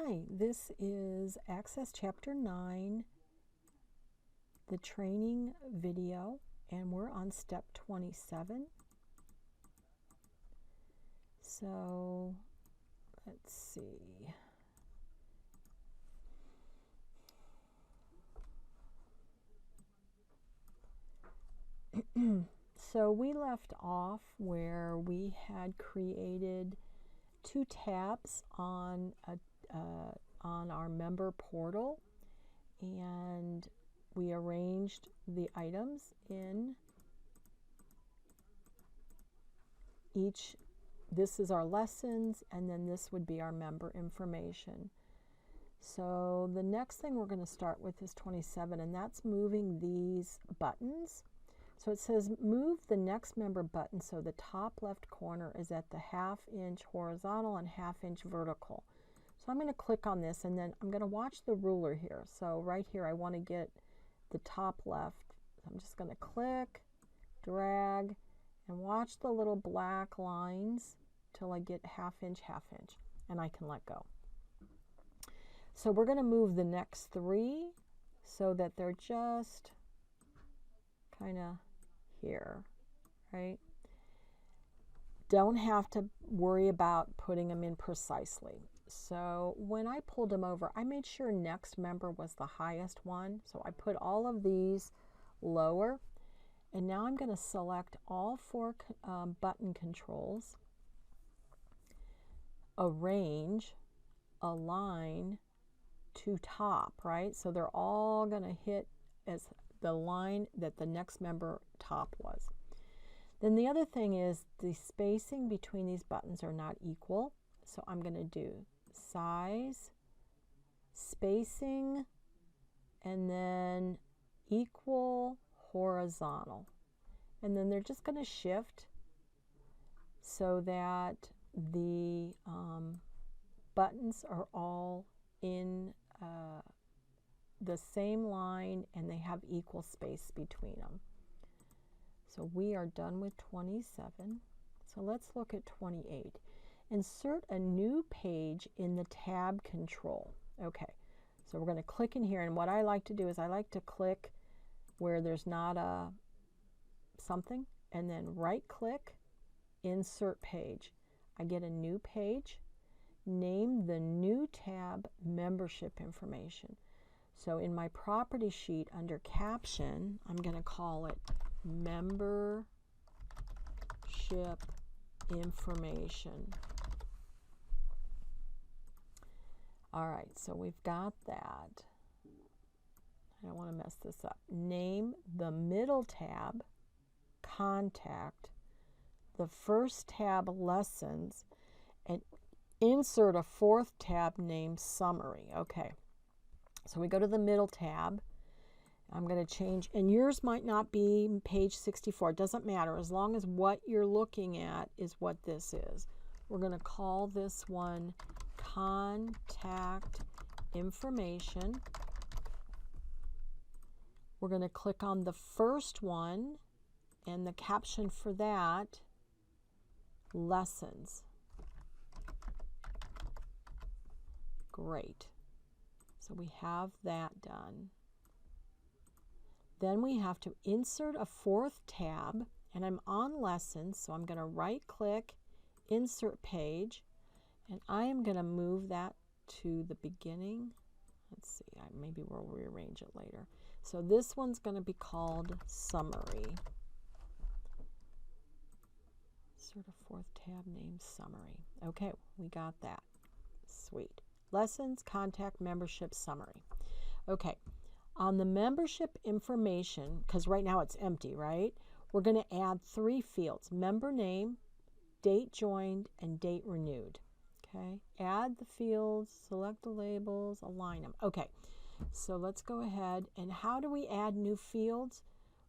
Hi, this is Access Chapter 9, the training video, and we're on step 27. So let's see. So we left off where we had created two tabs on our member portal, and we arranged the items in each. This is our lessons, and then this would be our member information. So the next thing we're going to start with is 27, and that's moving these buttons. So it says move the next member button so the top left corner is at the 1/2 inch horizontal and 1/2 inch vertical. So I'm going to click on this, and then I'm going to watch the ruler here. So right here I want to get the top left. I'm just going to click, drag, and watch the little black lines till I get 1/2 inch, 1/2 inch, and I can let go. So we're going to move the next three so that they're just kind of here, right? Don't have to worry about putting them in precisely. So when I pulled them over, I made sure next member was the highest one. So I put all of these lower. And now I'm going to select all four button controls, arrange, align to top, right? So they're all going to hit as the line that the next member top was. Then the other thing is the spacing between these buttons are not equal. So I'm going to do size, spacing, and then equal horizontal. And then they're just going to shift so that the buttons are all in the same line and they have equal space between them. So we are done with 27. So let's look at 28. Insert a new page in the tab control. Okay, so we're going to click in here, and what I like to do is I like to click where there's not a something, and then right click, insert page. I get a new page. Name the new tab membership information. So in my property sheet under caption, I'm going to call it membership information. All right, so we've got that. I don't want to mess this up. Name the middle tab contact, the first tab lessons, and insert a fourth tab named summary. Okay, so we go to the middle tab. I'm going to change, and yours might not be page 64. It doesn't matter as long as what you're looking at is what this is. We're going to call this one contact information. We're going to click on the first one, and the caption for that, lessons. Great. So we have that done. Then we have to insert a fourth tab, and I'm on lessons, so I'm going to right click, insert page, and I am going to move that to the beginning. Let's see, maybe we'll rearrange it later. So this one's going to be called summary. Insert a fourth tab named summary. Okay, we got that. Sweet. Lessons, contact, membership, summary. Okay, on the membership information, because right now it's empty, right? We're going to add 3 fields: member name, date joined, and date renewed. Okay, add the fields, select the labels, align them. Okay, so let's go ahead. And how do we add new fields?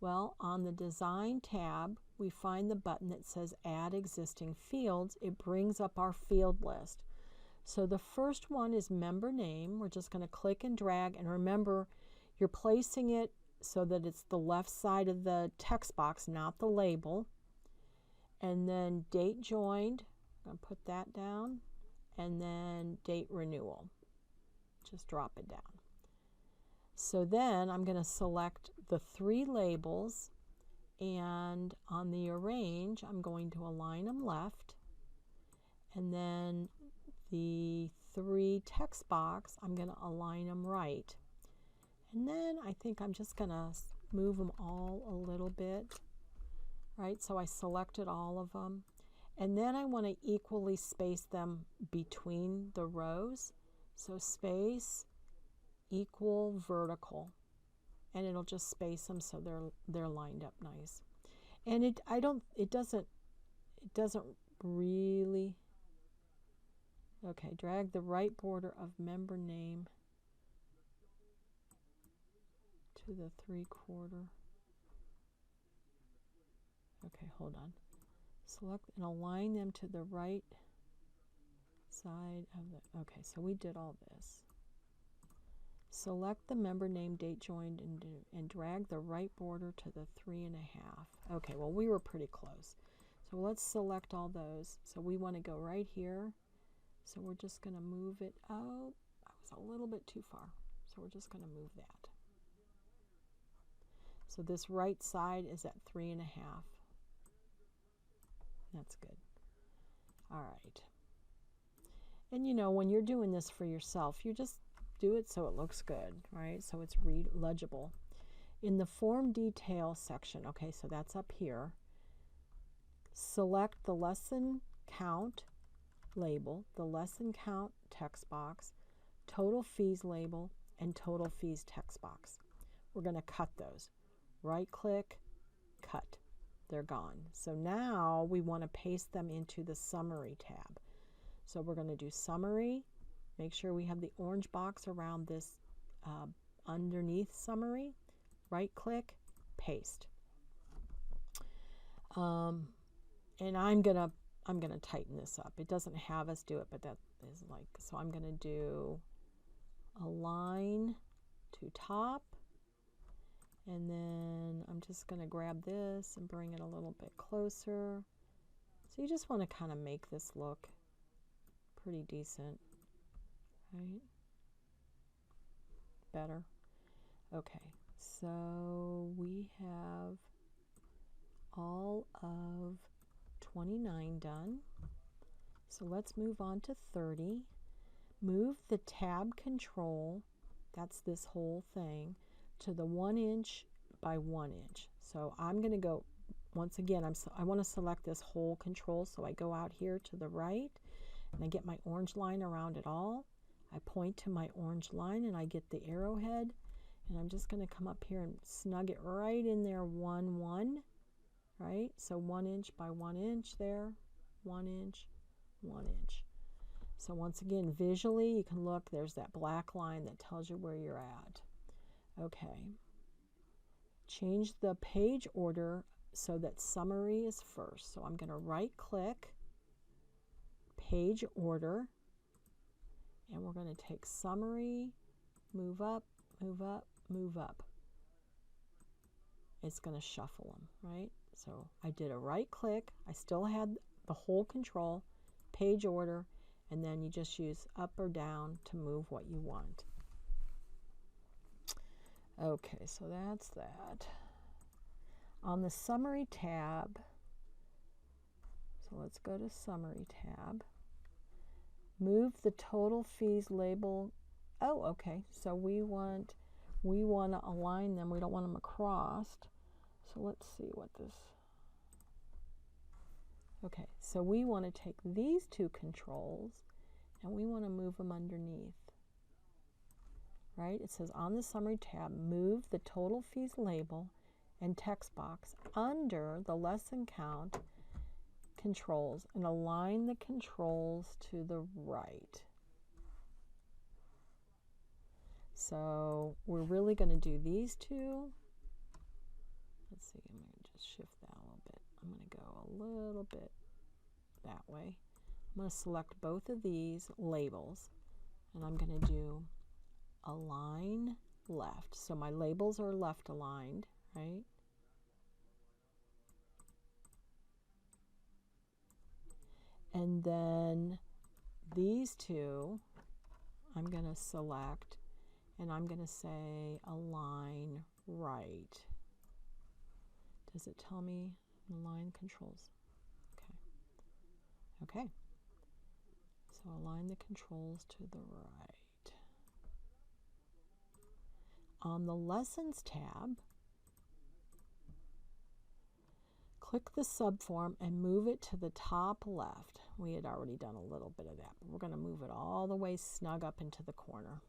Well, on the design tab, we find the button that says add existing fields. It brings up our field list. So the first one is member name. We're just going to click and drag, and remember, you're placing it so that it's the left side of the text box, not the label. And then date joined, I'm going to put that down, and then date renewal. Just drop it down. So then I'm going to select the 3 labels, and on the arrange, I'm going to align them left, and then the 3 text box, I'm going to align them right. And then I think I'm just going to move them all a little bit, right? So I selected all of them. And then I want to equally space them between the rows. So space, equal, vertical. And it'll just space them so they're lined up nice. And it doesn't really, okay, drag the right border of member name to the 3/4. Okay, hold on. Select and align them to the right side of the, okay, so we did all this. Select the member name, date joined, and drag the right border to the 3.5. Okay, well, we were pretty close. So let's select all those. So we want to go right here. So we're just going to move it out. I was a little bit too far. So we're just going to move that. So this right side is at 3.5. That's good. All right. And you know, when you're doing this for yourself, you just do it so it looks good, right? So it's legible. In the form detail section, okay, so that's up here, select the lesson count label, the lesson count text box, total fees label, and total fees text box. We're going to cut those. Right click, cut. They're gone. So now we want to paste them into the summary tab. So we're going to do summary. Make sure we have the orange box around this underneath summary. Right click, paste. And I'm gonna tighten this up. It doesn't have us do it, but that is like, so I'm gonna do align to top, and then I'm just gonna grab this and bring it a little bit closer. So you just want to kind of make this look pretty decent, right? Better. Okay, so we have all of 29 done. So let's move on to 30. Move the tab control, that's this whole thing, to the 1 inch by 1 inch. So I'm going to go, once again, I want to select this whole control, so I go out here to the right, and I get my orange line around it all. I point to my orange line, and I get the arrowhead, and I'm just going to come up here and snug it right in there, 1, 1, right? So 1 inch by 1 inch there, 1 inch, 1 inch. So once again, visually, you can look, there's that black line that tells you where you're at. Okay. Change the page order so that summary is first. So I'm going to right click, page order, and we're going to take summary, move up, move up, move up. It's going to shuffle them, right? So I did a right click. I still had the whole control, page order, and then you just use up or down to move what you want. Okay, so that's that. On the summary tab, so let's go to summary tab. Move the total fees label. Oh, okay. So we want to align them. We don't want them across. So let's see what this. Okay, so we want to take these 2 controls and we want to move them underneath. Right? It says on the summary tab, move the total fees label and text box under the lesson count controls and align the controls to the right. So we're really going to do these 2. Let's see, I'm going to just shift that a little bit. I'm going to go a little bit that way. I'm going to select both of these labels, and I'm going to do align left. So my labels are left aligned, right? And then these 2, I'm going to select, and I'm going to say align right. Does it tell me align controls? Okay. Okay. So align the controls to the right. On the Lessons tab, click the subform and move it to the top left. We had already done a little bit of that, but we're going to move it all the way snug up into the corner.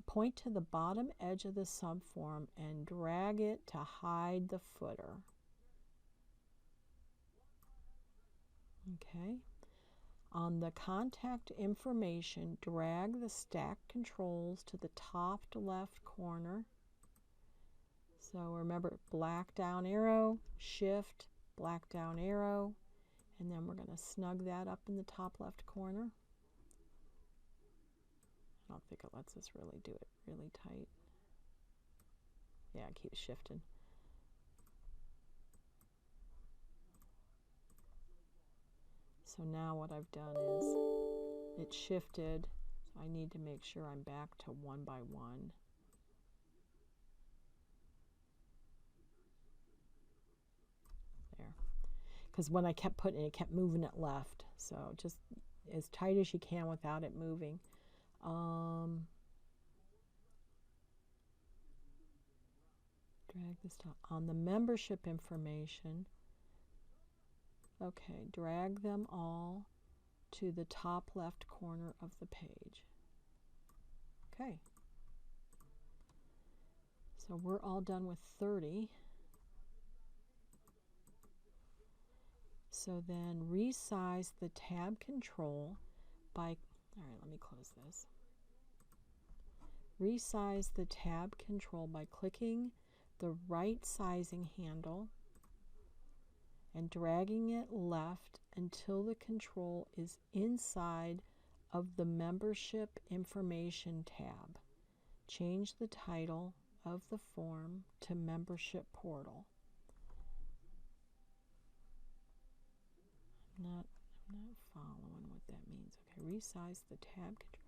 Point to the bottom edge of the subform and drag it to hide the footer. Okay. On the contact information, drag the stack controls to the top left corner. So remember, black down arrow, shift, black down arrow, and then we're going to snug that up in the top left corner. I don't think it lets us really do it really tight. Yeah, it keeps shifting. So now what I've done is it shifted, so I need to make sure I'm back to 1 by 1. There. Because when I kept putting it, it kept moving it left. So just as tight as you can without it moving. Drag this down. On the membership information, okay, drag them all to the top left corner of the page. Okay. So we're all done with 30. So then resize the tab control by, all right, let me close this. Resize the tab control by clicking the right sizing handle and dragging it left until the control is inside of the membership information tab. Change the title of the form to membership portal. I'm not following what that means. Okay, resize the tab control.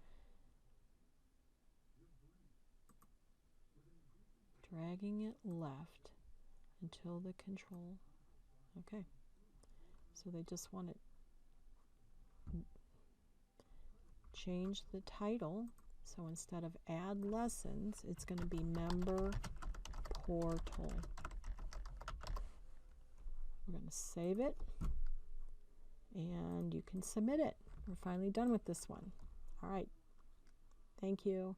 Dragging it left until the control. Okay, so they just want to change the title. So instead of add lessons, it's going to be member portal. We're going to save it, and you can submit it. We're finally done with this one. All right, thank you.